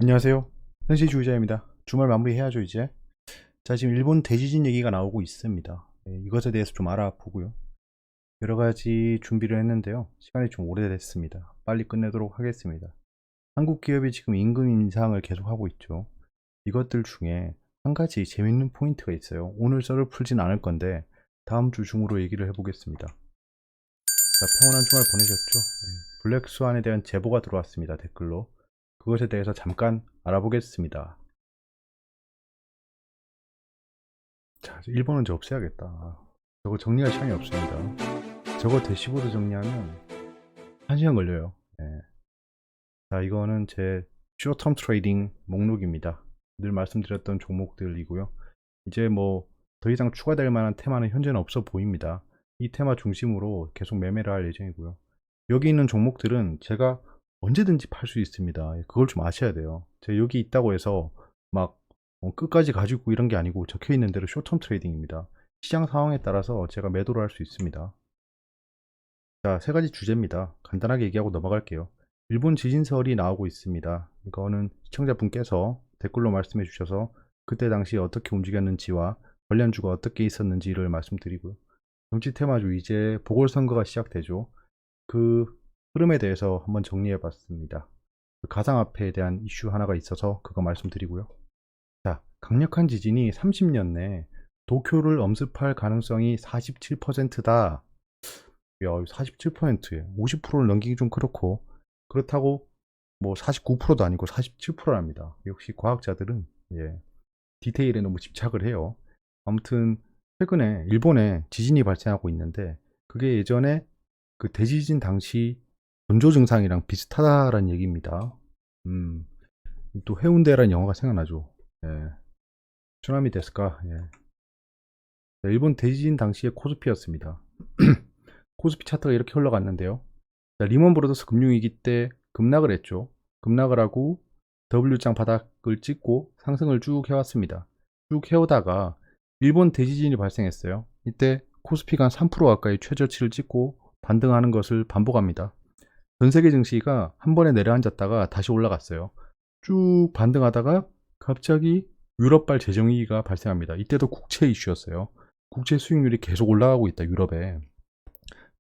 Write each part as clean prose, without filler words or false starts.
안녕하세요. 현실주의자입니다. 주말 마무리해야죠 이제. 자, 지금 일본 대지진 얘기가 나오고 있습니다. 이것에 대해서 좀 알아보고요. 여러가지 준비를 했는데요. 시간이 좀 오래됐습니다. 빨리 끝내도록 하겠습니다. 한국 기업이 지금 임금 인상을 계속하고 있죠. 이것들 중에 한 가지 재밌는 포인트가 있어요. 오늘 썰을 풀진 않을 건데 다음 주 중으로 얘기를 해보겠습니다. 자, 평온한 주말 보내셨죠? 블랙스완에 대한 제보가 들어왔습니다. 댓글로. 그것에 대해서 잠깐 알아보겠습니다. 자, 일본은 이제 없애야겠다. 저거 정리할 시간이 없습니다. 저거 대시보드 정리하면 1시간 걸려요. 네. 자, 이거는 제 쇼텀 트레이딩 목록입니다. 늘 말씀드렸던 종목들이고요. 이제 뭐 더 이상 추가될 만한 테마는 현재는 없어 보입니다. 이 테마 중심으로 계속 매매를 할 예정이고요. 여기 있는 종목들은 제가 언제든지 팔 수 있습니다. 그걸 좀 아셔야 돼요. 제가 여기 있다고 해서 막 끝까지 가지고 이런 게 아니고 적혀 있는 대로 쇼텀 트레이딩입니다. 시장 상황에 따라서 제가 매도를 할 수 있습니다. 자, 세 가지 주제입니다. 간단하게 얘기하고 넘어갈게요. 일본 지진설이 나오고 있습니다. 이거는 시청자분께서 댓글로 말씀해 주셔서 그때 당시 어떻게 움직였는지와 관련주가 어떻게 있었는지를 말씀드리고요. 정치 테마주 이제 보궐선거가 시작되죠. 그 흐름에 대해서 한번 정리해 봤습니다. 가상화폐에 대한 이슈 하나가 있어서 그거 말씀드리고요. 자, 강력한 지진이 30년 내 도쿄를 엄습할 가능성이 47%다. 야, 47%에 50%를 넘기기 좀 그렇고, 그렇다고 뭐 49%도 아니고 47%랍니다. 역시 과학자들은 디테일에 너무 집착을 해요. 아무튼 최근에 일본에 지진이 발생하고 있는데 그게 예전에 그 대지진 당시 전조 증상이랑 비슷하다라는 얘기입니다. 또 해운대라는 영화가 생각나죠. 예. 쓰나미 데스까? 예. 일본 대지진 당시의 코스피였습니다. 코스피 차트가 이렇게 흘러갔는데요. 자, 리먼 브로더스 금융위기 때 급락을 했죠. 급락을 하고 W장 바닥을 찍고 상승을 쭉 해왔습니다. 쭉 해오다가 일본 대지진이 발생했어요. 이때 코스피가 한 3% 가까이 최저치를 찍고 반등하는 것을 반복합니다. 전 세계 증시가 한 번에 내려앉았다가 다시 올라갔어요. 쭉 반등하다가 갑자기 유럽발 재정위기가 발생합니다. 이때도 국채 이슈였어요. 국채 수익률이 계속 올라가고 있다, 유럽에.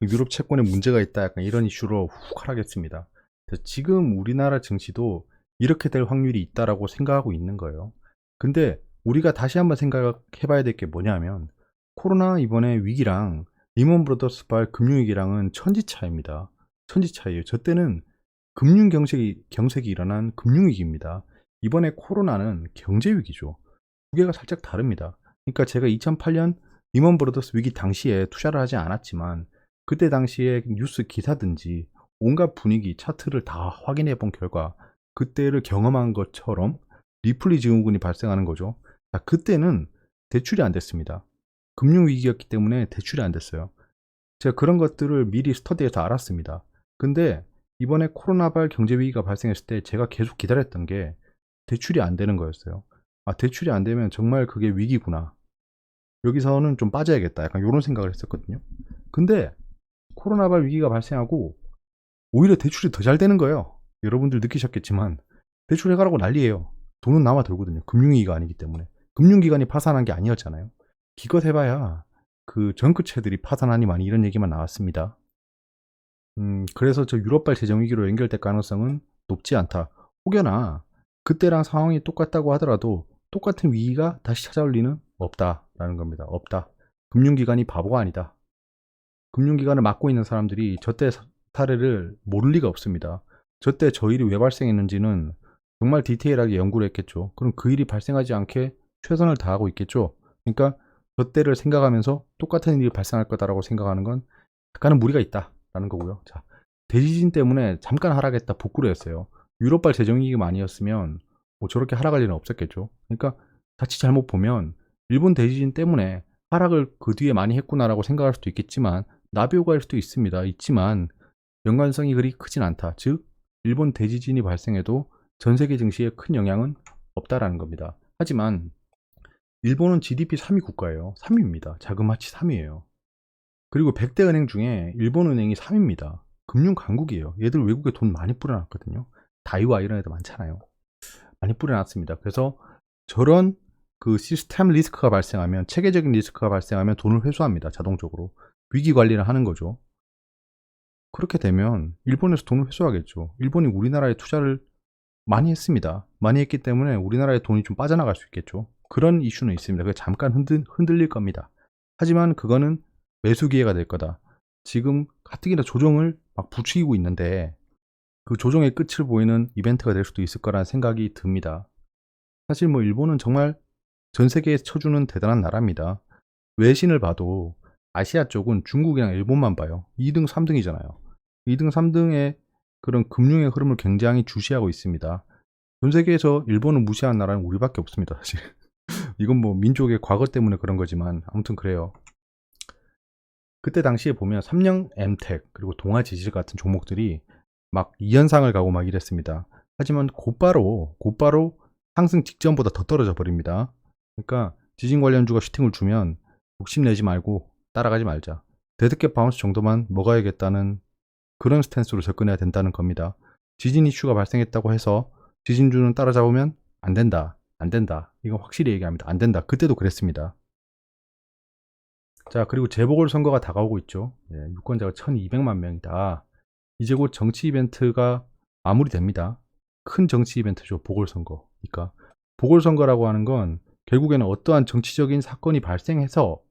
유럽 채권에 문제가 있다, 약간 이런 이슈로 훅 하락했습니다. 지금 우리나라 증시도 이렇게 될 확률이 있다라고 생각하고 있는 거예요. 근데 우리가 다시 한번 생각해 봐야 될 게 뭐냐면, 코로나 이번에 위기랑 리먼 브로더스발 금융위기랑은 천지차이입니다. 천지차이에요. 저 때는 경색이 일어난 금융위기입니다. 이번에 코로나는 경제위기죠. 두 개가 살짝 다릅니다. 그러니까 제가 2008년 리먼 브로더스 위기 당시에 투자를 하지 않았지만 그때 당시에 뉴스 기사든지 온갖 분위기 차트를 다 확인해 본 결과 그때를 경험한 것처럼 리플리 증후군이 발생하는 거죠. 자, 그때는 대출이 안 됐습니다. 금융위기였기 때문에 대출이 안 됐어요. 제가 그런 것들을 미리 스터디해서 알았습니다. 근데 이번에 코로나발 경제위기가 발생했을 때 제가 계속 기다렸던 게 대출이 안 되는 거였어요. 아, 대출이 안 되면 정말 그게 위기구나. 여기서는 좀 빠져야겠다. 약간 이런 생각을 했었거든요. 근데 코로나발 위기가 발생하고 오히려 대출이 더 잘 되는 거예요. 여러분들 느끼셨겠지만 대출해가라고 난리예요. 돈은 남아 돌거든요. 금융위기가 아니기 때문에. 금융기관이 파산한 게 아니었잖아요. 기껏 해봐야 그 정크채들이 파산하니 많이 이런 얘기만 나왔습니다. 그래서 저 유럽발 재정위기로 연결될 가능성은 높지 않다. 혹여나 그때랑 상황이 똑같다고 하더라도 똑같은 위기가 다시 찾아올 리는 없다라는 겁니다. 없다. 금융기관이 바보가 아니다. 금융기관을 맡고 있는 사람들이 저때 사례를 모를 리가 없습니다. 저때 저 일이 왜 발생했는지는 정말 디테일하게 연구를 했겠죠. 그럼 그 일이 발생하지 않게 최선을 다하고 있겠죠. 그러니까 저때를 생각하면서 똑같은 일이 발생할 거다라고 생각하는 건 약간은 무리가 있다라는 거고요. 자, 대지진 때문에 잠깐 하락했다 복구를 했어요. 유럽발 재정위기가 아니었으면 뭐 저렇게 하락할 일은 없었겠죠. 그러니까 자칫 잘못 보면 일본 대지진 때문에 하락을 그 뒤에 많이 했구나라고 생각할 수도 있겠지만 나비효과일 수도 있지만 연관성이 그리 크진 않다. 즉 일본 대지진이 발생해도 전 세계 증시에 큰 영향은 없다라는 겁니다. 하지만 일본은 GDP 3위 국가예요. 3위입니다. 자그마치 3위예요. 그리고 100대 은행 중에 일본은행이 3위입니다. 금융 강국이에요. 얘들 외국에 돈 많이 뿌려놨거든요. 다이와 이런 애들 많잖아요. 많이 뿌려놨습니다. 그래서 저런 그 시스템 리스크가 발생하면, 체계적인 리스크가 발생하면 돈을 회수합니다. 자동적으로. 위기 관리를 하는 거죠. 그렇게 되면 일본에서 돈을 회수하겠죠. 일본이 우리나라에 투자를 많이 했습니다. 많이 했기 때문에 우리나라의 돈이 좀 빠져나갈 수 있겠죠. 그런 이슈는 있습니다. 그게 잠깐 흔들릴 겁니다. 하지만 그거는 매수 기회가 될 거다. 지금 가뜩이나 조정을 막 부추기고 있는데 그 조정의 끝을 보이는 이벤트가 될 수도 있을 거라는 생각이 듭니다. 사실 뭐 일본은 정말 전 세계에 쳐주는 대단한 나라입니다. 외신을 봐도 아시아 쪽은 중국이랑 일본만 봐요. 2등, 3등이잖아요. 2등, 3등의 그런 금융의 흐름을 굉장히 주시하고 있습니다. 전 세계에서 일본을 무시하는 나라는 우리밖에 없습니다, 사실. 이건 뭐 민족의 과거 때문에 그런 거지만 아무튼 그래요. 그때 당시에 보면 삼성 엠텍 그리고 동아지질 같은 종목들이 막 2연상을 가고 막 이랬습니다. 하지만 곧바로 상승 직전보다 더 떨어져 버립니다. 그러니까 지진 관련주가 슈팅을 주면 욕심내지 말고 따라가지 말자. 데드캣 바운스 정도만 먹어야겠다는 그런 스탠스로 접근해야 된다는 겁니다. 지진 이슈가 발생했다고 해서 지진주는 따라잡으면 안 된다. 안 된다. 이건 확실히 얘기합니다. 안 된다. 그때도 그랬습니다. 자, 그리고 재보궐선거가 다가오고 있죠. 예, 유권자가 1200만 명이다. 이제 곧 정치 이벤트가 마무리됩니다. 큰 정치 이벤트죠. 보궐선거. 그러니까 보궐선거라고 하는 건 결국에는 어떠한 정치적인 사건이 발생해서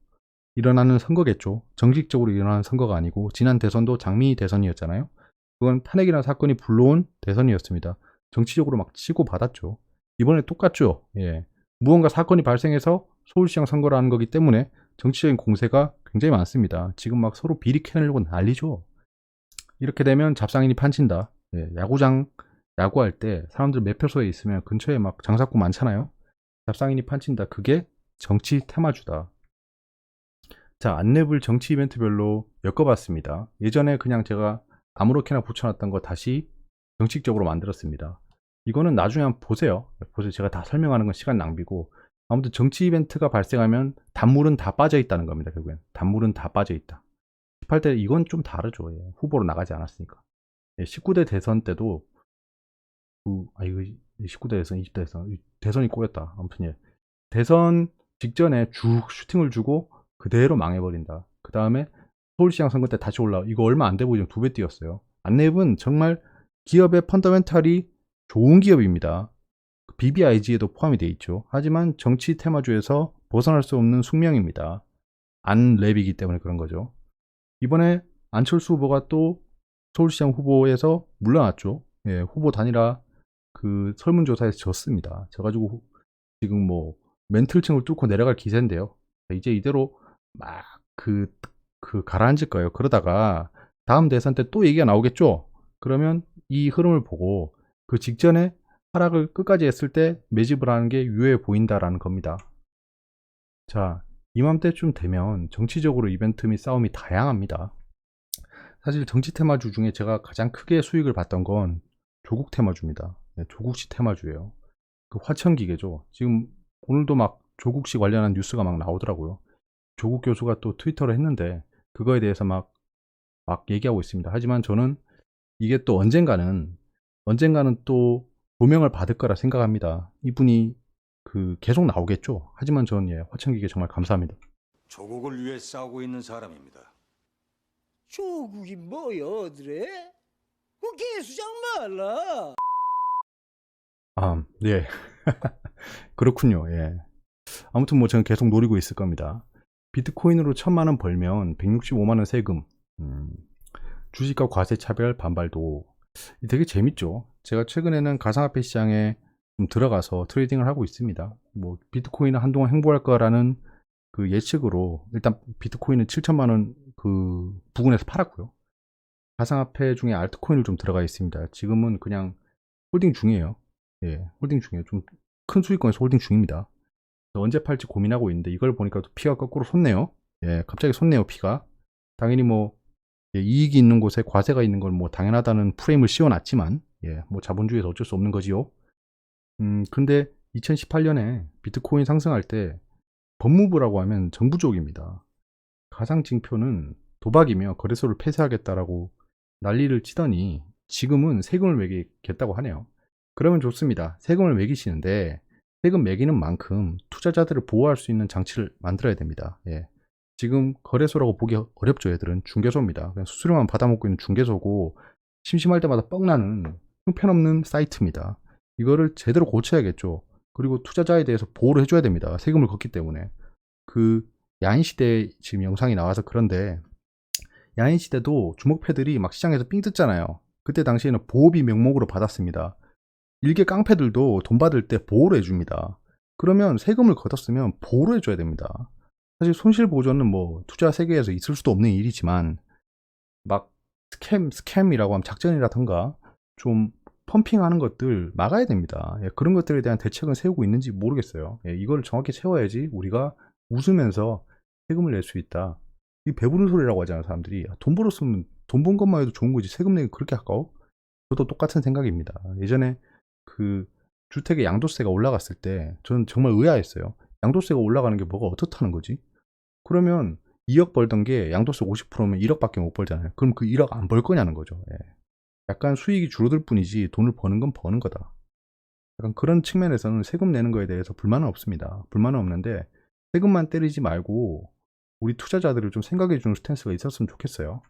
일어나는 선거겠죠. 정식적으로 일어나는 선거가 아니고 지난 대선도 장미 대선이었잖아요. 그건 탄핵이라는 사건이 불러온 대선이었습니다. 정치적으로 막 치고받았죠. 이번에 똑같죠. 예. 무언가 사건이 발생해서 서울시장 선거를 하는 거기 때문에 정치적인 공세가 굉장히 많습니다. 지금 막 서로 비리 캐내려고 난리죠. 이렇게 되면 잡상인이 판친다. 예, 야구할 때 사람들 매표소에 있으면 근처에 막 장사꾼 많잖아요. 잡상인이 판친다. 그게 정치 테마주다. 자, 안내불 정치 이벤트별로 엮어봤습니다. 예전에 그냥 제가 아무렇게나 붙여놨던 거 다시 정식적으로 만들었습니다. 이거는 나중에 한번 보세요. 제가 다 설명하는 건 시간 낭비고. 아무튼 정치 이벤트가 발생하면 단물은 다 빠져있다는 겁니다. 결국엔 단물은 다 빠져있다. 18대 이건 좀 다르죠. 예, 후보로 나가지 않았으니까. 예, 19대 대선 때도 이거 19대 대선, 20대 대선 대선이 꼬였다. 아무튼 예. 대선 직전에 쭉 슈팅을 주고 그대로 망해버린다. 그 다음에 서울시장 선거 때 다시 올라와. 이거 얼마 안 돼 보이죠? 2배 뛰었어요. 안내입은 정말 기업의 펀더멘탈이 좋은 기업입니다. BBIG에도 포함이 되어 있죠. 하지만 정치 테마주에서 벗어날 수 없는 숙명입니다. 안랩이기 때문에 그런 거죠. 이번에 안철수 후보가 또 서울시장 후보에서 물러났죠. 예, 후보 단일화 그 설문조사에서 졌습니다. 져가지고 지금 뭐 멘틀층을 뚫고 내려갈 기세인데요. 이제 이대로 막 가라앉을 거예요. 그러다가 다음 대선 때 또 얘기가 나오겠죠. 그러면 이 흐름을 보고 그 직전에 하락을 끝까지 했을 때 매집을 하는 게 유효해 보인다라는 겁니다. 자, 이맘때쯤 되면 정치적으로 이벤트 및 싸움이 다양합니다. 사실 정치 테마주 중에 제가 가장 크게 수익을 봤던 건 조국 테마주입니다. 네, 조국시 테마주예요. 그 화천기계죠. 지금 오늘도 막 조국시 관련한 뉴스가 막 나오더라고요. 조국 교수가 또 트위터를 했는데 그거에 대해서 막 얘기하고 있습니다. 하지만 저는 이게 또 언젠가는 또 조명을 받을 거라 생각합니다. 이분이 계속 나오겠죠. 하지만 저는 예, 화천기계 정말 감사합니다. 조국을 위해 싸우고 있는 사람입니다. 조국이 뭐여드래? 그 개수장 말라. 아, 예. 그렇군요. 예. 아무튼 뭐 저는 계속 노리고 있을 겁니다. 비트코인으로 1000만원 벌면 165만원 세금. 주식과 과세 차별 반발도 되게 재밌죠. 제가 최근에는 가상화폐 시장에 좀 들어가서 트레이딩을 하고 있습니다. 뭐 비트코인은 한동안 행보할 거라는 그 예측으로 일단 비트코인은 7천만원 그 부근에서 팔았고요. 가상화폐 중에 알트코인을 좀 들어가 있습니다. 지금은 그냥 홀딩 중이에요. 예, 홀딩 중이에요. 좀 큰 수익권에서 홀딩 중입니다. 언제 팔지 고민하고 있는데 이걸 보니까 또 피가 거꾸로 솟네요. 예, 갑자기 솟네요, 피가. 당연히 뭐 예, 이익이 있는 곳에 과세가 있는 건 뭐 당연하다는 프레임을 씌워놨지만 예, 뭐 자본주의에서 어쩔 수 없는 거지요. 근데 2018년에 비트코인 상승할 때 법무부라고 하면 정부 쪽입니다. 가상징표는 도박이며 거래소를 폐쇄하겠다라고 난리를 치더니 지금은 세금을 매기겠다고 하네요. 그러면 좋습니다. 세금을 매기시는데 세금 매기는 만큼 투자자들을 보호할 수 있는 장치를 만들어야 됩니다. 예. 지금 거래소라고 보기 어렵죠. 얘들은 중개소입니다. 그냥 수수료만 받아먹고 있는 중개소고 심심할 때마다 뻥나는 형편없는 사이트입니다. 이거를 제대로 고쳐야겠죠. 그리고 투자자에 대해서 보호를 해줘야 됩니다. 세금을 걷기 때문에. 그 야인시대 지금 영상이 나와서 그런데 야인시대도 주먹패들이 막 시장에서 삥 뜯잖아요. 그때 당시에는 보호비 명목으로 받았습니다. 일개 깡패들도 돈 받을 때 보호를 해줍니다. 그러면 세금을 걷었으면 보호를 해줘야 됩니다. 사실 손실보전은 뭐 투자 세계에서 있을 수도 없는 일이지만 막 스캠이라고 하면 작전이라던가 좀 펌핑하는 것들 막아야 됩니다. 예, 그런 것들에 대한 대책은 세우고 있는지 모르겠어요. 예, 이걸 정확히 세워야지 우리가 웃으면서 세금을 낼 수 있다. 이 배부른 소리라고 하잖아요, 사람들이. 돈 벌었으면 돈 번 것만 해도 좋은 거지 세금 내기 그렇게 아까워? 저도 똑같은 생각입니다. 예전에 그 주택의 양도세가 올라갔을 때 저는 정말 의아했어요. 양도세가 올라가는 게 뭐가 어떻다는 거지? 그러면 2억 벌던 게 양도세 50%면 1억밖에 못 벌잖아요. 그럼 그 1억 안 벌 거냐는 거죠. 예. 약간 수익이 줄어들 뿐이지 돈을 버는 건 버는 거다. 약간 그런 측면에서는 세금 내는 거에 대해서 불만은 없습니다. 불만은 없는데 세금만 때리지 말고 우리 투자자들을 좀 생각해 주는 스탠스가 있었으면 좋겠어요.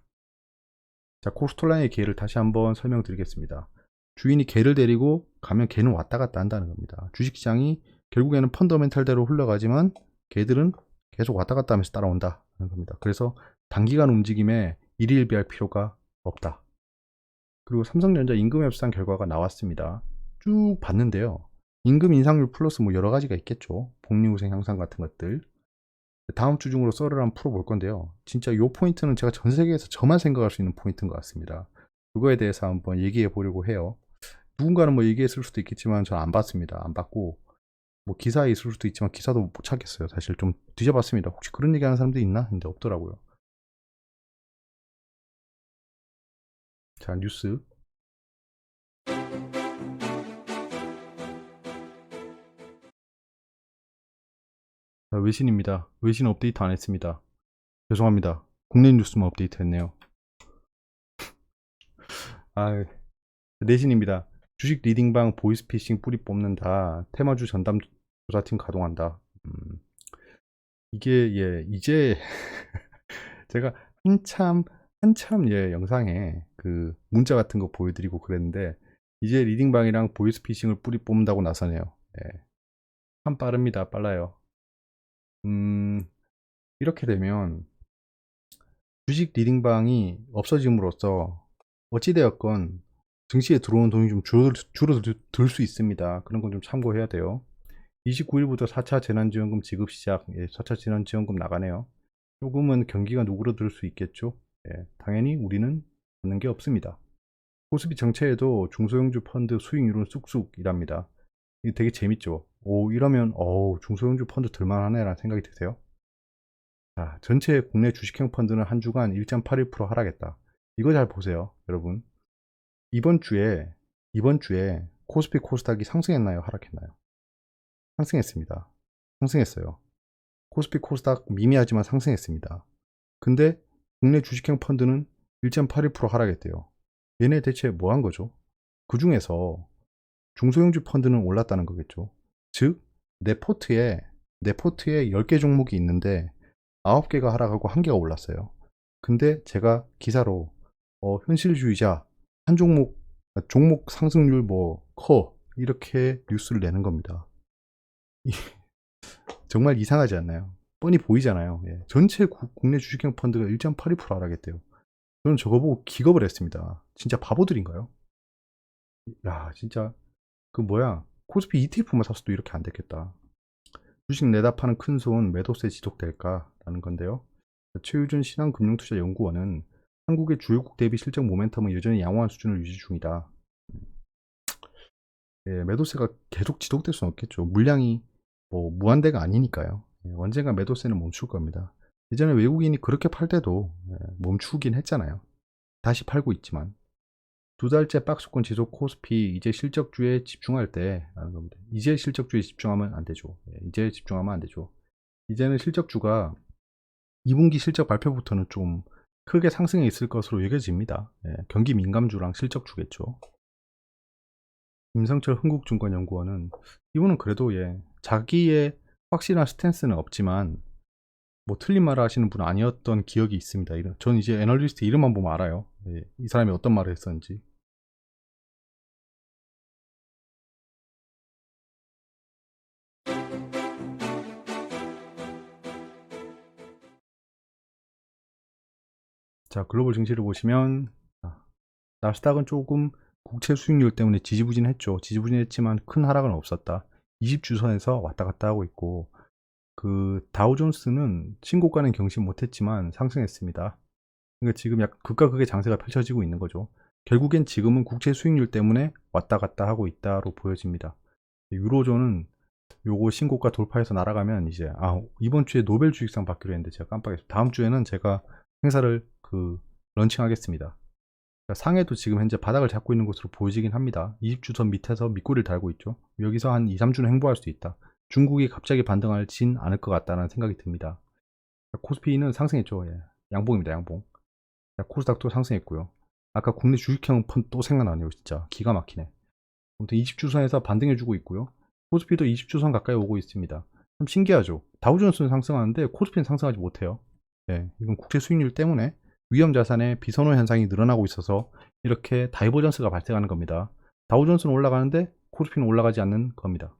자, 코스톨라인의 개를 다시 한번 설명드리겠습니다. 주인이 개를 데리고 가면 개는 왔다 갔다 한다는 겁니다. 주식시장이 결국에는 펀더멘탈대로 흘러가지만 개들은 계속 왔다 갔다 하면서 따라온다는 겁니다. 그래서 단기간 움직임에 일희일비할 필요가 없다. 그리고 삼성전자 임금 협상 결과가 나왔습니다. 쭉 봤는데요. 임금 인상률 플러스 뭐 여러 가지가 있겠죠. 복리후생 향상 같은 것들. 다음 주 중으로 썰을 한번 풀어볼 건데요. 진짜 이 포인트는 제가 전 세계에서 저만 생각할 수 있는 포인트인 것 같습니다. 그거에 대해서 한번 얘기해 보려고 해요. 누군가는 뭐 얘기했을 수도 있겠지만 저는 안 봤습니다. 안 봤고 뭐 기사에 있을 수도 있지만 기사도 못 찾겠어요. 사실 좀 뒤져봤습니다. 혹시 그런 얘기하는 사람도 있나? 근데 없더라고요. 자, 뉴스. 자, 외신입니다. 외신 업데이트 안 했습니다. 죄송합니다. 국내 뉴스만 업데이트 했네요. 아, 내신입니다. 주식 리딩방 보이스피싱 뿌리 뽑는다. 테마주 전담 조사팀 가동한다. 이게 예 이제 제가 한참 예 영상에 그 문자 같은 거 보여드리고 그랬는데 이제 리딩방이랑 보이스피싱을 뿌리 뽑는다고 나서네요. 예. 참 빠릅니다. 빨라요. 이렇게 되면 주식 리딩방이 없어짐으로써 어찌되었건 증시에 들어오는 돈이 좀 줄어들 수 있습니다. 그런 건 좀 참고해야 돼요. 29일부터 4차 재난지원금 지급 시작. 예, 4차 재난지원금 나가네요. 조금은 경기가 누그러들 수 있겠죠. 예, 당연히 우리는 받는 게 없습니다. 코스피 정체에도 중소형주 펀드 수익률은 쑥쑥이랍니다. 이게 되게 재밌죠. 오, 이러면 중소형주 펀드 들만하네라는 생각이 드세요. 자, 전체 국내 주식형 펀드는 한 주간 1.81% 하락했다. 이거 잘 보세요, 여러분. 이번 주에 코스피 코스닥이 상승했나요, 하락했나요? 상승했습니다. 상승했어요. 코스피 코스닥 미미하지만 상승했습니다. 근데 국내 주식형 펀드는 1.81% 하락했대요. 얘네 대체 뭐 한 거죠? 그 중에서 중소형주 펀드는 올랐다는 거겠죠. 즉, 내 포트에 10개 종목이 있는데 9개가 하락하고 1개가 올랐어요. 근데 제가 기사로 현실주의자 한 종목 상승률 뭐 커 이렇게 뉴스를 내는 겁니다. 정말 이상하지 않나요? 뻔히 보이잖아요. 예. 전체 국내 주식형 펀드가 1.82% 하락했대요. 저는 저거 보고 기겁을 했습니다. 진짜 바보들인가요? 야, 진짜 그 뭐야 코스피 ETF만 샀어도 이렇게 안 됐겠다. 주식 내다 파는 큰손 매도세 지속될까라는 건데요. 최유준 신한금융투자연구원은 한국의 주요국 대비 실적 모멘텀은 여전히 양호한 수준을 유지 중이다. 예, 매도세가 계속 지속될 수는 없겠죠. 물량이 뭐 무한대가 아니니까요. 예, 언젠가 매도세는 멈출 겁니다. 예전에 외국인이 그렇게 팔 때도 멈추긴 했잖아요. 다시 팔고 있지만 두 달째 박스권 지속 코스피 이제 실적주에 집중할 때라는 겁니다. 이제 실적주에 집중하면 안 되죠. 이제 집중하면 안 되죠. 이제는 실적주가 2분기 실적 발표부터는 좀 크게 상승해 있을 것으로 여겨집니다. 경기 민감주랑 실적주겠죠. 김성철 흥국증권연구원은 이분은 그래도 예, 자기의 확실한 스탠스는 없지만 뭐 틀린 말을 하시는 분은 아니었던 기억이 있습니다. 저는 이제 애널리스트 이름만 보면 알아요. 예, 이 사람이 어떤 말을 했었는지. 자, 글로벌 증시를 보시면 나스닥은 조금 국채 수익률 때문에 지지부진했죠. 지지부진했지만 큰 하락은 없었다. 20주선에서 왔다 갔다 하고 있고 그 다우존스는 신고가는 경신 못했지만 상승했습니다. 그러니까 지금 약 극과 극의 장세가 펼쳐지고 있는 거죠. 결국엔 지금은 국채 수익률 때문에 왔다 갔다 하고 있다로 보여집니다. 유로존은 요거 신고가 돌파해서 날아가면 이제 이번 주에 노벨 주식상 받기로 했는데 제가 깜빡했어요. 다음 주에는 제가 행사를 런칭하겠습니다. 상해도 지금 현재 바닥을 잡고 있는 것으로 보여지긴 합니다. 20주선 밑에서 밑꼬리를 달고 있죠. 여기서 한 2, 3주는 행보할 수 있다. 중국이 갑자기 반등하진 않을 것 같다는 생각이 듭니다. 코스피는 상승했죠. 예. 양봉입니다. 양봉. 코스닥도 상승했고요. 아까 국내 주식형 펀 또 생각나네요. 진짜 기가 막히네. 아무튼 20주선에서 반등해주고 있고요. 코스피도 20주선 가까이 오고 있습니다. 참 신기하죠. 다우존스는 상승하는데 코스피는 상승하지 못해요. 예, 이건 국채 수익률 때문에 위험 자산의 비선호 현상이 늘어나고 있어서 이렇게 다이버전스가 발생하는 겁니다. 다우존스는 올라가는데 코스피는 올라가지 않는 겁니다.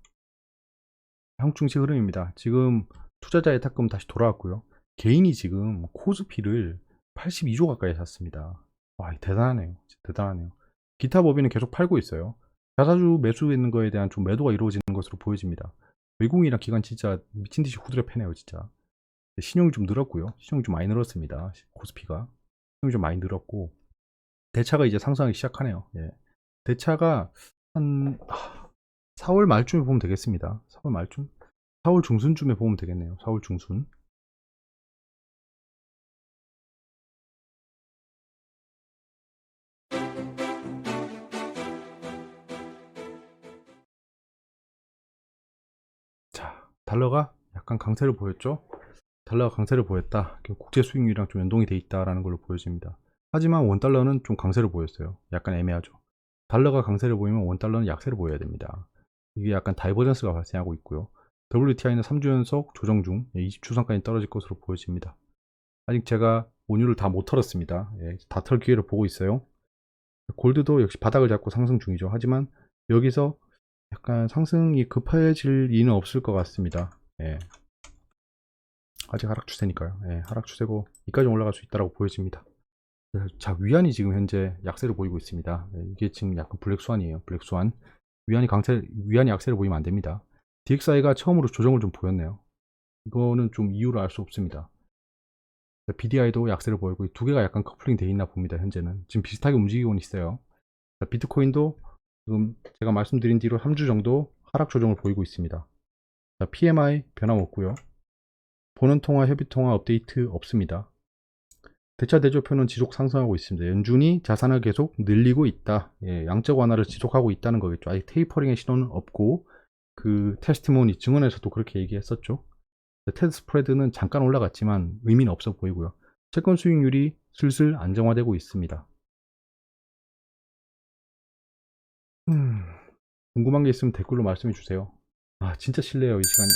한국 증시 흐름입니다. 지금 투자자의 탁금 다시 돌아왔고요. 개인이 지금 코스피를 82조 가까이 샀습니다. 와, 대단하네요. 대단하네요. 기타 법인은 계속 팔고 있어요. 자사주 매수있는 거에 대한 좀 매도가 이루어지는 것으로 보여집니다. 외국인이랑 기관 진짜 미친듯이 후드려 패네요, 진짜. 신용이 좀 늘었고요. 신용이 좀 많이 늘었습니다. 코스피가. 신용이 좀 많이 늘었고, 대차가 이제 상승하기 시작하네요. 예. 대차가 한 4월 말쯤에 보면 되겠습니다. 4월 말쯤? 4월 중순쯤에 보면 되겠네요. 4월 중순. 자, 달러가 약간 강세를 보였죠? 달러가 강세를 보였다. 국제 수익률이랑 좀 연동이 돼 있다라는 걸로 보여집니다. 하지만 원달러는 좀 강세를 보였어요. 약간 애매하죠. 달러가 강세를 보이면 원달러는 약세를 보여야 됩니다. 이게 약간 다이버전스가 발생하고 있고요. WTI는 3주 연속 조정 중 20주선까지 떨어질 것으로 보여집니다. 아직 제가 원유를 다 못 털었습니다. 예, 다 털 기회를 보고 있어요. 골드도 역시 바닥을 잡고 상승 중이죠. 하지만 여기서 약간 상승이 급해질 리는 없을 것 같습니다. 예. 아직 하락 추세니까요. 예, 하락 추세고 이까지 올라갈 수 있다고 보여집니다. 자, 위안이 지금 현재 약세를 보이고 있습니다. 예, 이게 지금 약간 블랙스완이에요. 블랙스완. 위안이 약세를 보이면 안 됩니다. DXI가 처음으로 조정을 좀 보였네요. 이거는 좀 이유를 알 수 없습니다. BDI도 약세를 보이고 이 두 개가 약간 커플링 돼 있나 봅니다. 현재는 지금 비슷하게 움직이고 있어요. 비트코인도 지금 제가 말씀드린 뒤로 3주 정도 하락 조정을 보이고 있습니다. PMI 변함없고요. 본원통화, 협의통화 업데이트 없습니다. 대차 대조표는 지속 상승하고 있습니다. 연준이 자산을 계속 늘리고 있다. 예, 양적 완화를 지속하고 있다는 거겠죠. 아직 테이퍼링의 신호는 없고 그 테스티모니 증언에서도 그렇게 얘기했었죠. 테드 스프레드는 잠깐 올라갔지만 의미는 없어 보이고요. 채권 수익률이 슬슬 안정화되고 있습니다. 궁금한 게 있으면 댓글로 말씀해 주세요. 진짜 싫네요, 이 시간이.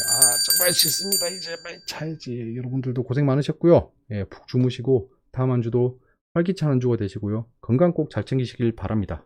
정말 싫습니다. 이제 빨리 자야지. 여러분들도 고생 많으셨고요. 예, 푹 주무시고 다음 한 주도 활기찬 한 주가 되시고요. 건강 꼭 잘 챙기시길 바랍니다.